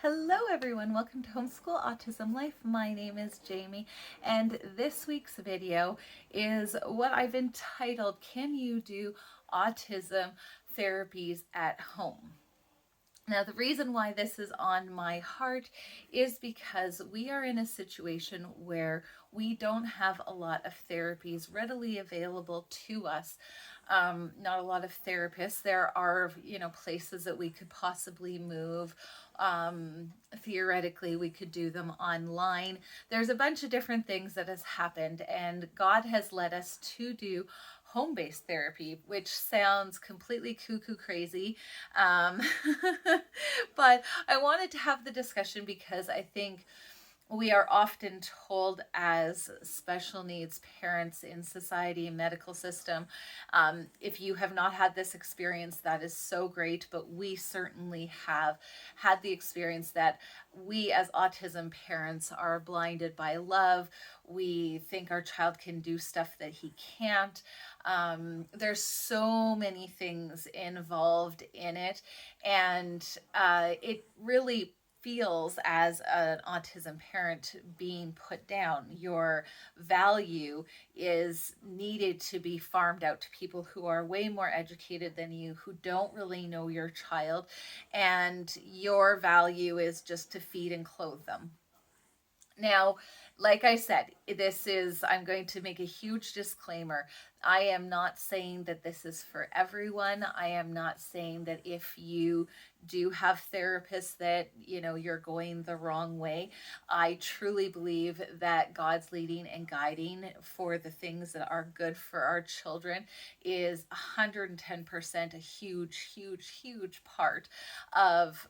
Hello everyone, welcome to Homeschool Autism Life. My name is Jamie and this week's video is what I've entitled, Can You Do Autism Therapies at Home? Now, the reason why this is on my heart is because we are in a situation where we don't have a lot of therapies readily available to us. Not a lot of therapists. There are, places that we could possibly move. Theoretically, we could do them online. There's a bunch of different things that has happened, and God has led us to do home-based therapy, which sounds completely cuckoo crazy. But I wanted to have the discussion because I think we are often told as special needs parents in society and medical system, if you have not had this experience, that is so great, but we certainly have had the experience that we as autism parents are blinded by love. We think our child can do stuff that he can't. There's so many things involved in it, and it really feels as an autism parent being put down. Your value is needed to be farmed out to people who are way more educated than you, who don't really know your child, and your value is just to feed and clothe them. Now, like I said, I'm going to make a huge disclaimer. I am not saying that this is for everyone. I am not saying that if you do have therapists that, you're going the wrong way. I truly believe that God's leading and guiding for the things that are good for our children is 110% a huge, huge, huge part of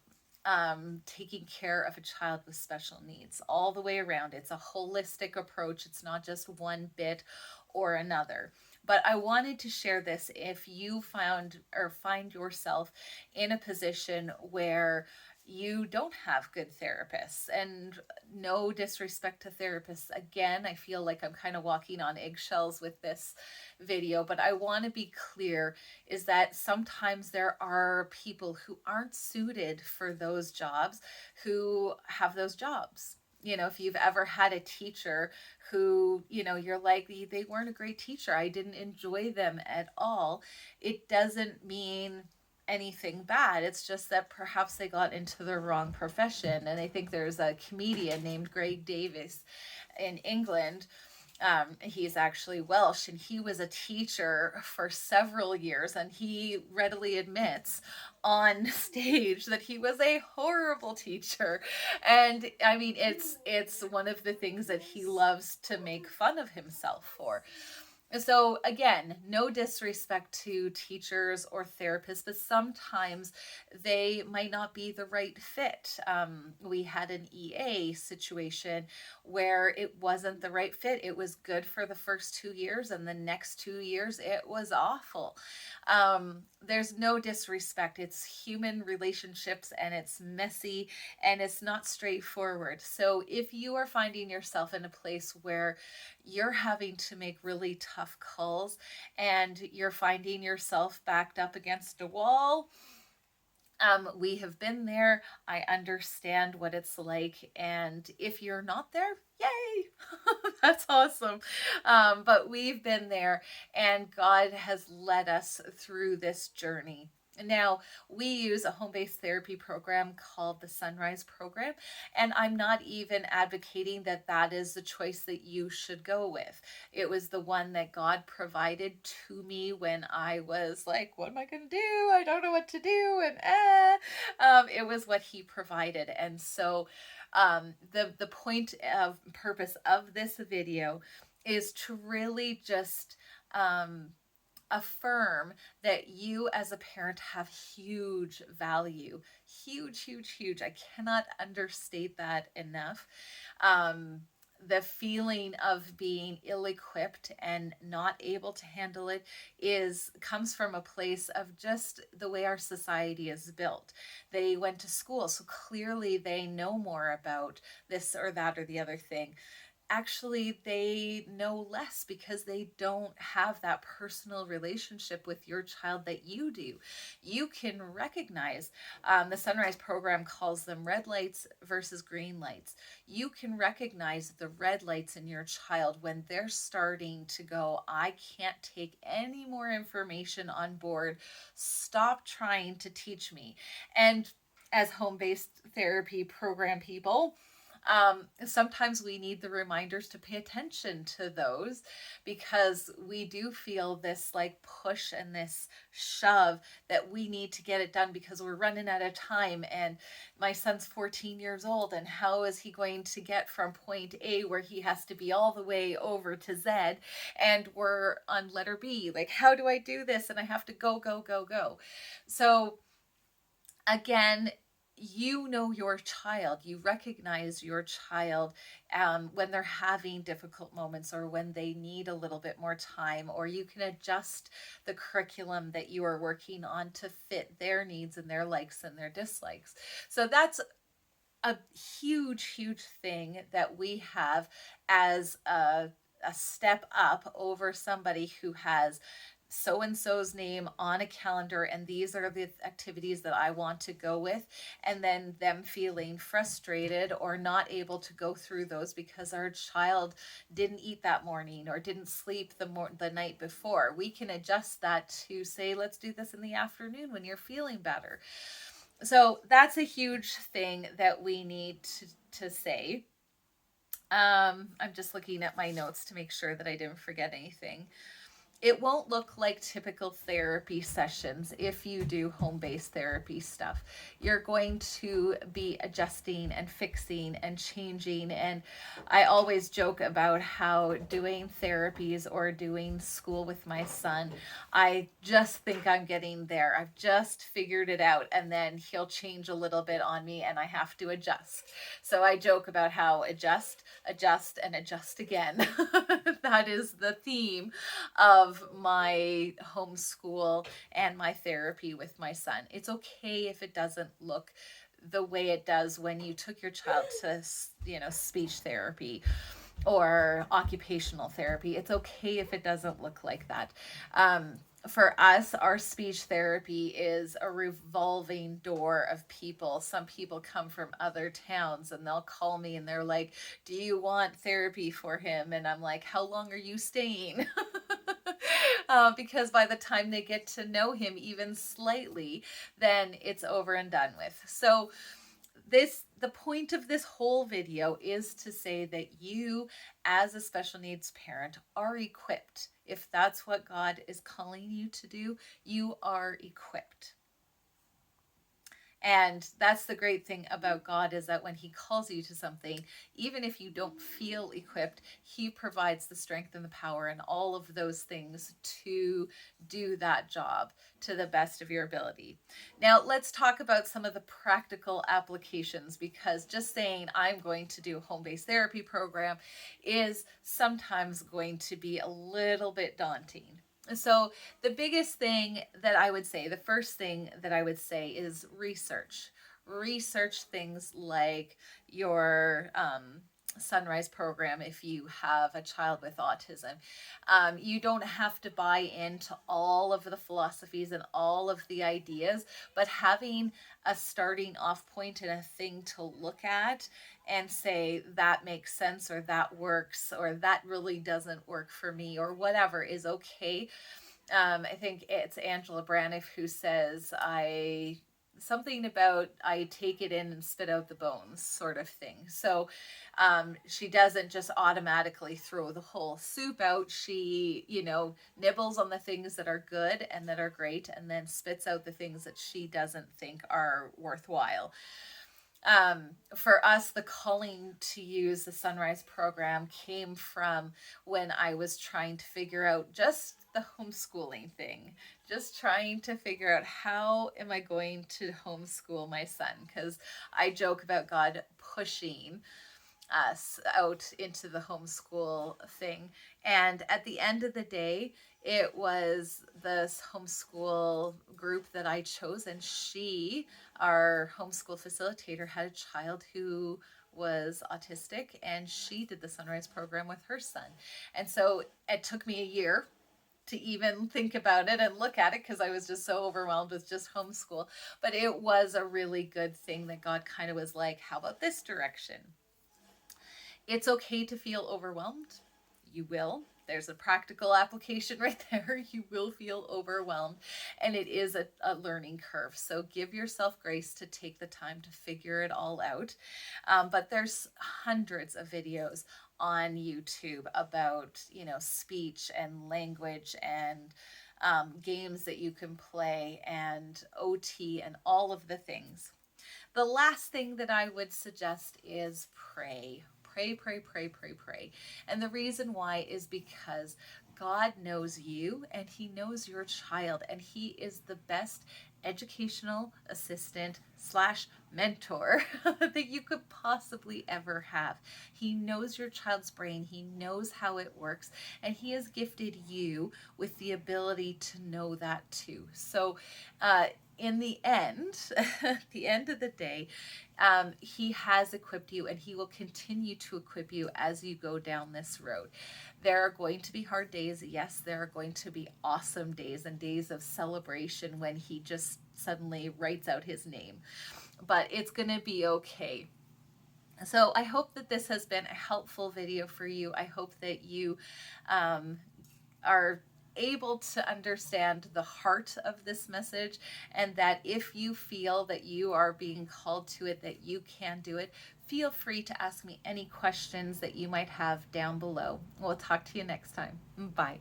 taking care of a child with special needs all the way around. It's a holistic approach. It's not just one bit or another. But I wanted to share this if you find yourself in a position where you don't have good therapists. And no disrespect to therapists. Again, I feel like I'm kind of walking on eggshells with this video, but I want to be clear is that sometimes there are people who aren't suited for those jobs who have those jobs. If you've ever had a teacher who, you're like, they weren't a great teacher, I didn't enjoy them at all, it doesn't mean anything bad. It's just that perhaps they got into the wrong profession. And I think there's a comedian named Greg Davis in England. He's actually Welsh, and he was a teacher for several years, and he readily admits on stage that he was a horrible teacher. And I mean, it's one of the things that he loves to make fun of himself for. So again, no disrespect to teachers or therapists, but sometimes they might not be the right fit. We had an EA situation where it wasn't the right fit. It was good for the first 2 years, and the next 2 years it was awful. There's no disrespect. It's human relationships, and it's messy, and it's not straightforward. So if you are finding yourself in a place where you're having to make really tough calls and you're finding yourself backed up against a wall, we have been there. I understand what it's like. And if you're not there, yay, that's awesome. But we've been there, and God has led us through this journey. Now, we use a home-based therapy program called the Sunrise Program, and I'm not even advocating that that is the choice that you should go with. It was the one that God provided to me when I was like, what am I going to do? I don't know what to do, and it was what He provided. And so the point of purpose of this video is to really just affirm that you as a parent have huge value. Huge, huge, huge. I cannot understate that enough. The feeling of being ill-equipped and not able to handle it comes from a place of just the way our society is built. They went to school, so clearly they know more about this or that or the other thing. actually they know less because they don't have that personal relationship with your child that you do. You can recognize, the Sunrise program calls them red lights versus green lights. You can recognize the red lights in your child when they're starting to go, I can't take any more information on board. Stop trying to teach me. And as home-based therapy program people, sometimes we need the reminders to pay attention to those, because we do feel this like push and this shove that we need to get it done because we're running out of time. And my son's 14 years old, and how is he going to get from point A, where he has to be all the way, over to Z, and we're on letter B? Like, how do I do this? And I have to go, go, go, go. So again, you know your child, you recognize your child, when they're having difficult moments, or when they need a little bit more time, or you can adjust the curriculum that you are working on to fit their needs and their likes and their dislikes. So that's a huge, huge thing that we have as a step up over somebody who has so and so's name on a calendar, and these are the activities that I want to go with, and then them feeling frustrated or not able to go through those because our child didn't eat that morning or didn't sleep the night before. We can adjust that to say, let's do this in the afternoon when you're feeling better. So that's a huge thing that we need to say. I'm just looking at my notes to make sure that I didn't forget anything. It won't look like typical therapy sessions if you do home-based therapy stuff. You're going to be adjusting and fixing and changing. And I always joke about how doing therapies or doing school with my son, I just think I'm getting there. I've just figured it out. And then he'll change a little bit on me and I have to adjust. So I joke about how adjust, adjust, and adjust again. That is the theme of my homeschool and my therapy with my son. It's okay if it doesn't look the way it does when you took your child to, speech therapy or occupational therapy. It's okay if it doesn't look like that. For us, our speech therapy is a revolving door of people. Some people come from other towns and they'll call me and they're like, do you want therapy for him? And I'm like, how long are you staying? Because by the time they get to know him even slightly, then it's over and done with. So the point of this whole video is to say that you, as a special needs parent, are equipped. If that's what God is calling you to do, you are equipped. And that's the great thing about God, is that when he calls you to something, even if you don't feel equipped, he provides the strength and the power and all of those things to do that job to the best of your ability. Now, let's talk about some of the practical applications, because just saying I'm going to do a home-based therapy program is sometimes going to be a little bit daunting. So the biggest thing that I would say, the first thing that I would say, is research. Research things like your Sunrise program if you have a child with autism. You don't have to buy into all of the philosophies and all of the ideas, but having a starting off point and a thing to look at and say that makes sense, or that works, or that really doesn't work for me, or whatever is okay. I think it's Angela Braniff who says, something about I take it in and spit out the bones, sort of thing. So she doesn't just automatically throw the whole soup out. She, nibbles on the things that are good and that are great, and then spits out the things that she doesn't think are worthwhile. For us, the calling to use the Sunrise program came from when I was trying to figure out just the homeschooling thing, just trying to figure out how am I going to homeschool my son, because I joke about God pushing us out into the homeschool thing. And at the end of the day, it was this homeschool group that I chose, and our homeschool facilitator, had a child who was autistic, and she did the Sunrise program with her son. And so it took me a year to even think about it and look at it because I was just so overwhelmed with just homeschool. But it was a really good thing that God kind of was like, how about this direction? It's okay to feel overwhelmed. You will. There's a practical application right there. You will feel overwhelmed, and it is a learning curve. So give yourself grace to take the time to figure it all out. But there's hundreds of videos on YouTube about, speech and language and games that you can play and OT and all of the things. The last thing that I would suggest is pray. Pray, pray, pray, pray, pray. And the reason why is because God knows you and He knows your child, and He is the best educational assistant slash mentor that you could possibly ever have. He knows your child's brain, He knows how it works, and He has gifted you with the ability to know that too. So in the end, at the end of the day, He has equipped you, and He will continue to equip you as you go down this road. There are going to be hard days. Yes, there are going to be awesome days and days of celebration when He just suddenly writes out His name. But it's going to be okay. So I hope that this has been a helpful video for you. I hope that you are able to understand the heart of this message, and that if you feel that you are being called to it, that you can do it. Feel free to ask me any questions that you might have down below. We'll talk to you next time. Bye.